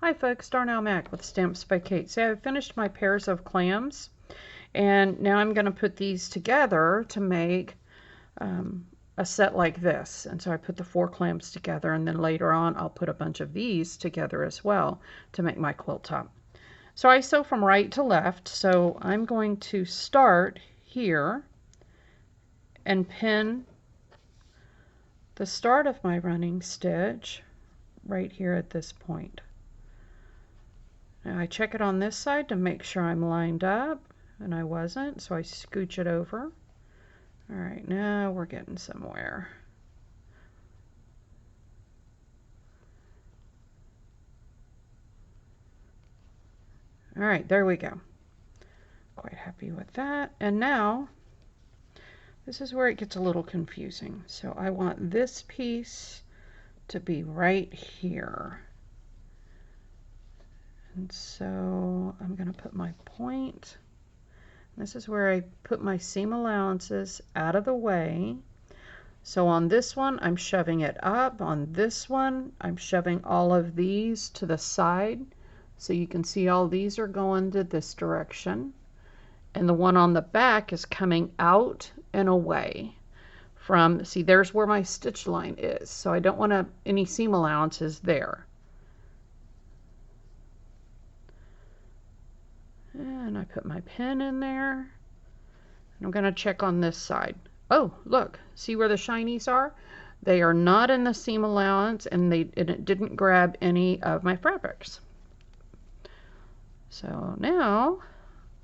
Hi folks, Darnell Mac with Stamps by Kate. So I've finished my pairs of clams, and now I'm going to put these together to make a set like this. And so I put the 4 clams together, and then later on I'll put a bunch of these together as well to make my quilt top. So I sew from right to left, so I'm going to start here and pin the start of my running stitch right here at this point. Now I check it on this side to make sure I'm lined up, and I wasn't, so I scooch it over. All right, now we're getting somewhere. All right, there we go. Quite happy with that. And now, this is where it gets a little confusing. So I want this piece to be right here. And so I'm going to put my point. This is where I put my seam allowances out of the way. So on this one, I'm shoving it up. On this one, I'm shoving all of these to the side. So you can see all these are going to this direction. And the one on the back is coming out and away from, see, there's where my stitch line is. So I don't want any seam allowances there. And I put my pin in there. And I'm going to check on this side. Oh, look, see where the shinies are? They are not in the seam allowance, and it didn't grab any of my fabrics. So now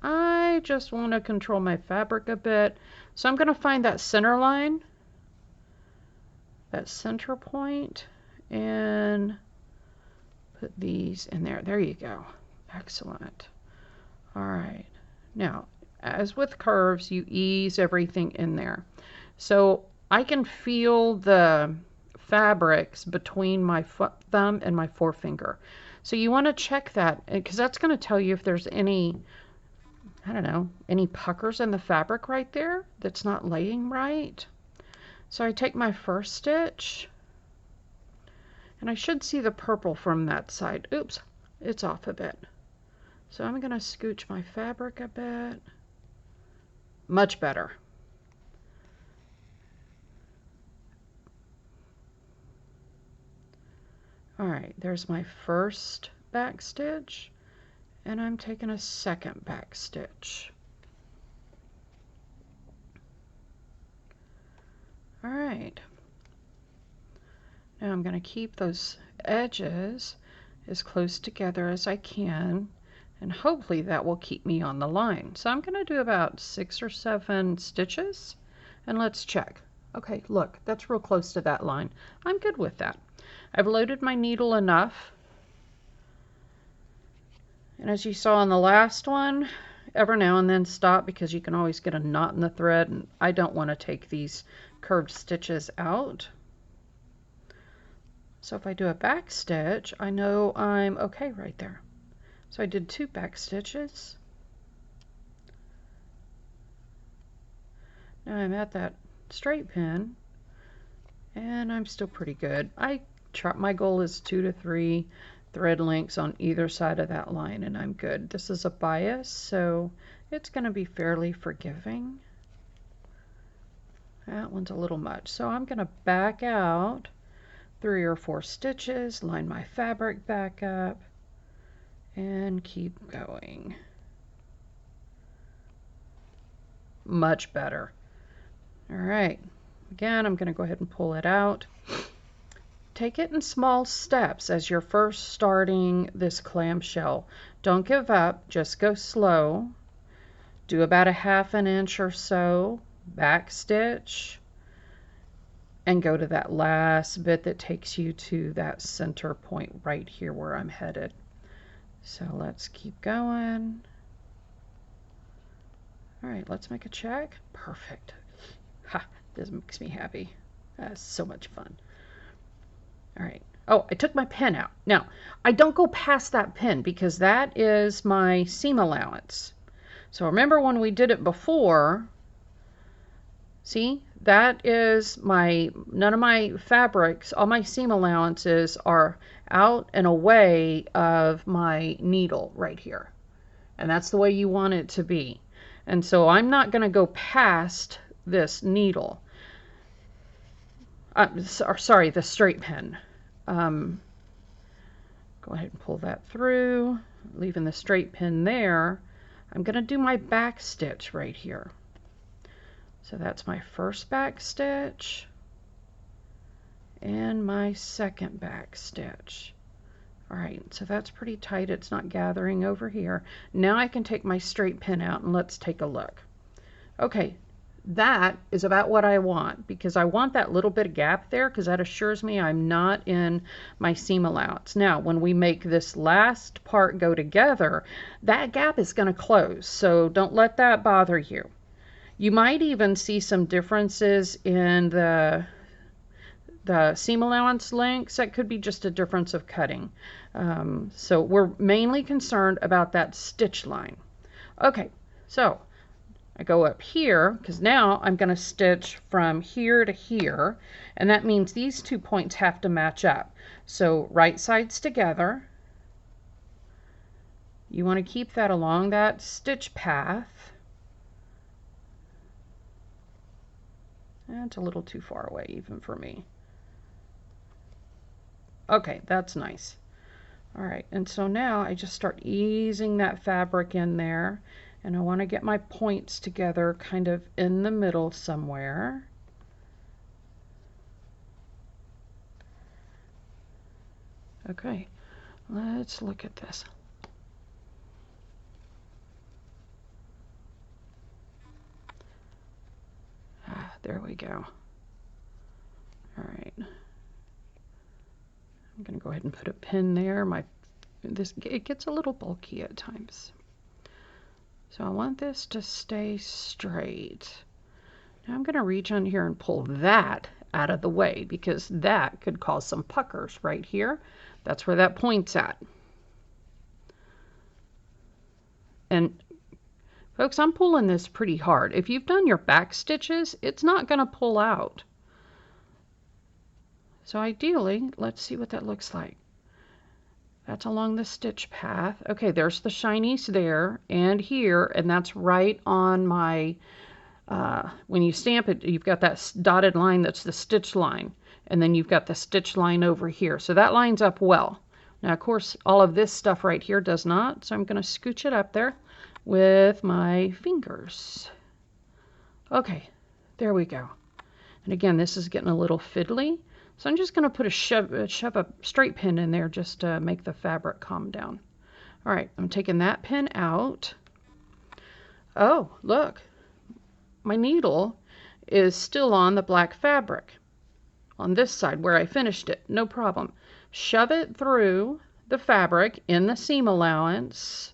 I just want to control my fabric a bit. So I'm going to find that center line, that center point, and put these in there. There you go. Excellent. All right. Now, as with curves, you ease everything in there. So I can feel the fabrics between my thumb and my forefinger. So you want to check that, because that's going to tell you if there's any, I don't know, any puckers in the fabric right there that's not laying right. So I take my first stitch, and I should see the purple from that side. Oops, it's off a bit. So I'm going to scooch my fabric a bit. Much better. All right, there's my first back stitch, and I'm taking a second back stitch. All right. Now I'm going to keep those edges as close together as I can, and hopefully that will keep me on the line. So I'm going to do about 6 or 7 stitches, and let's check. Okay, look, that's real close to that line. I'm good with that. I've loaded my needle enough, and as you saw on the last one, every now and then stop, because you can always get a knot in the thread, and I don't want to take these curved stitches out. So if I do a back stitch, I know I'm okay right there. So I did 2 back stitches. Now I'm at that straight pin, and I'm still pretty good. My goal is 2 to 3 thread lengths on either side of that line, and I'm good. This is a bias, so it's going to be fairly forgiving. That one's a little much, so I'm going to back out 3 or 4 stitches, line my fabric back up, and keep going. Much better. All right, again, I'm going to go ahead and pull it out. Take it in small steps as you're first starting this clamshell. Don't give up, just go slow. Do about a 1/2 inch or so, back stitch, and go to that last bit that takes you to that center point right here where I'm headed. So let's keep going. All right, let's make a check. Perfect. Ha, this makes me happy. That's so much fun. All right. Oh, I took my pin out. Now, I don't go past that pin because that is my seam allowance. So remember when we did it before, see, that is none of my fabrics, all my seam allowances are out and away of my needle right here. And that's the way you want it to be. And so I'm not going to go past this needle. Sorry, the straight pin. Go ahead and pull that through, leaving the straight pin there. I'm going to do my back stitch right here. So that's my first back stitch and my second back stitch. All right, so that's pretty tight. It's not gathering over here. Now I can take my straight pin out and let's take a look. Okay, that is about what I want, because I want that little bit of gap there, because that assures me I'm not in my seam allowance. Now, when we make this last part go together, that gap is going to close, so don't let that bother you. You might even see some differences in the seam allowance lengths. That could be just a difference of cutting. So we're mainly concerned about that stitch line. Okay, so I go up here, because now I'm going to stitch from here to here, and that means these 2 points have to match up. So right sides together. You want to keep that along that stitch path. That's a little too far away even for me. Okay, that's nice. All right, and so now I just start easing that fabric in there, and I want to get my points together kind of in the middle somewhere. Okay, let's look at this. There we go. All right. I'm going to go ahead and put a pin there. It gets a little bulky at times. So I want this to stay straight. Now I'm going to reach on here and pull that out of the way, because that could cause some puckers right here. That's where that point's at. And folks, I'm pulling this pretty hard. If you've done your back stitches, it's not going to pull out. So ideally, let's see what that looks like. That's along the stitch path. Okay, there's the shinies there and here, and that's right on my, when you stamp it, you've got that dotted line that's the stitch line, and then you've got the stitch line over here. So that lines up well. Now, of course, all of this stuff right here does not, so I'm going to scooch it up there with my fingers. Okay, there we go. And again, this is getting a little fiddly. So I'm just going to put shove a straight pin in there just to make the fabric calm down. All right, I'm taking that pin out. Oh, look, my needle is still on the black fabric on this side where I finished it. No problem. Shove it through the fabric in the seam allowance.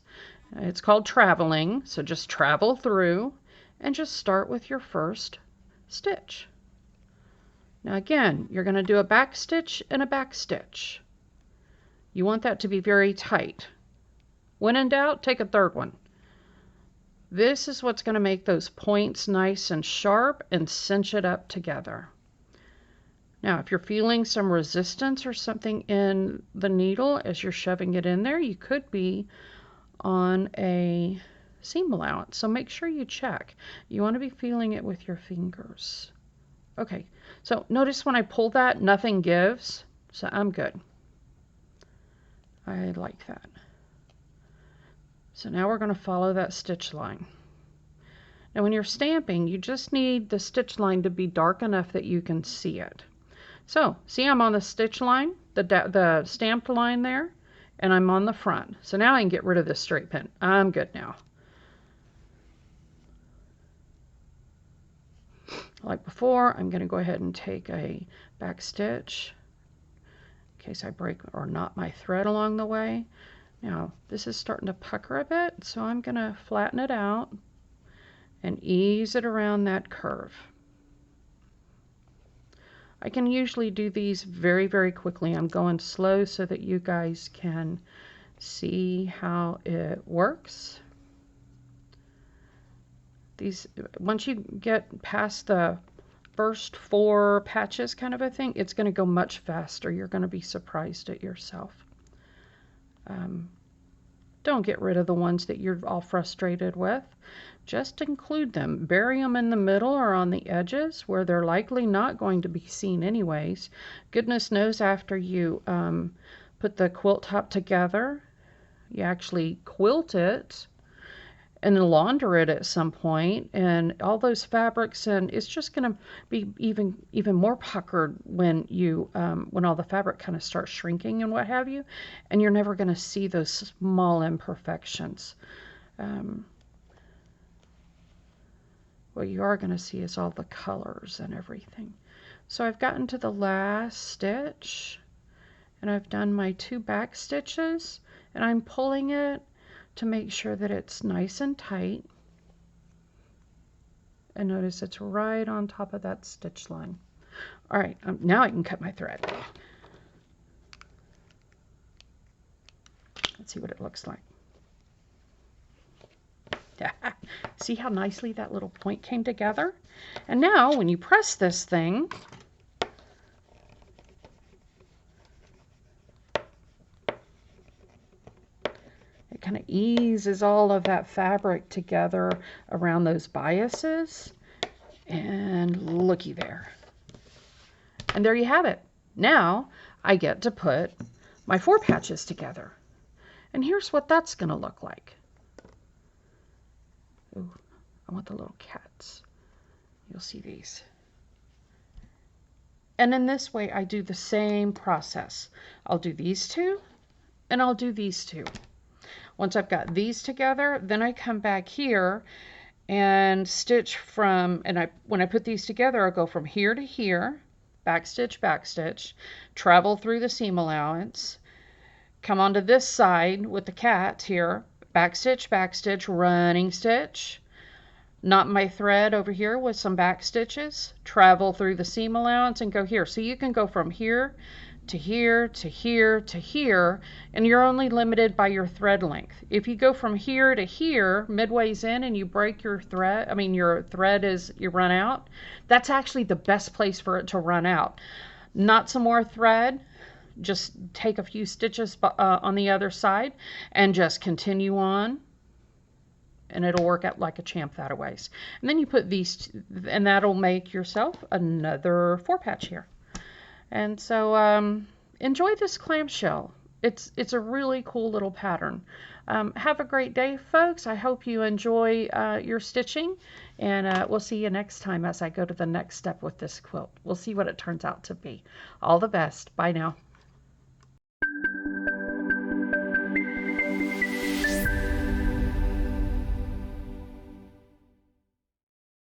It's called traveling, so just travel through and just start with your first stitch. Now again, you're going to do a back stitch and a back stitch. You want that to be very tight. When in doubt, take a third one. This is what's going to make those points nice and sharp and cinch it up together. Now, if you're feeling some resistance or something in the needle as you're shoving it in there, you could be on a seam allowance. So make sure you check. You want to be feeling it with your fingers. Okay, so notice when I pull that, nothing gives, so I'm good. I like that. So now we're going to follow that stitch line. Now when you're stamping, you just need the stitch line to be dark enough that you can see it. So, see, I'm on the stitch line, the stamped line there, and I'm on the front. So now I can get rid of this straight pin. I'm good now. Like before, I'm going to go ahead and take a back stitch in case I break or knot my thread along the way. Now, this is starting to pucker a bit, so I'm going to flatten it out and ease it around that curve. I can usually do these very, very quickly. I'm going slow so that you guys can see how it works. These, once you get past the first 4 patches kind of a thing, it's going to go much faster. You're going to be surprised at yourself. Don't get rid of the ones that you're all frustrated with. Just include them. Bury them in the middle or on the edges where they're likely not going to be seen anyways. Goodness knows after you put the quilt top together, you actually quilt it and then launder it at some point, and all those fabrics, and it's just going to be even more puckered when you when all the fabric kind of starts shrinking and what have you, and you're never going to see those small imperfections. What you are going to see is all the colors and everything. So I've gotten to the last stitch, and I've done my 2 back stitches, and I'm pulling it to make sure that it's nice and tight. And notice it's right on top of that stitch line. All right, now I can cut my thread. Let's see what it looks like. See how nicely that little point came together? And now when you press this thing, it kind of eases all of that fabric together around those biases. And looky there. And there you have it. Now I get to put my 4 patches together. And here's what that's going to look like. Ooh, I want the little cats. You'll see these. And in this way, I do the same process. I'll do these 2, and I'll do these 2. Once I've got these together, then I come back here and stitch from, and when I put these together, I'll go from here to here, back stitch, travel through the seam allowance, come onto this side with the cat here, back stitch, running stitch, knot my thread over here with some back stitches, travel through the seam allowance and go here. So you can go from here to here to here to here, and you're only limited by your thread length. If you go from here to here, midways in, and you break your thread, your thread you run out, that's actually the best place for it to run out. Knot some more thread, just take a few stitches on the other side and just continue on, and it'll work out like a champ that ways. And then you put these, and that'll make yourself another 4 patch here. And so enjoy this clamshell. It's a really cool little pattern. Have a great day, folks. I hope you enjoy your stitching, and we'll see you next time as I go to the next step with this quilt. We'll see what it turns out to be. All the best. Bye now.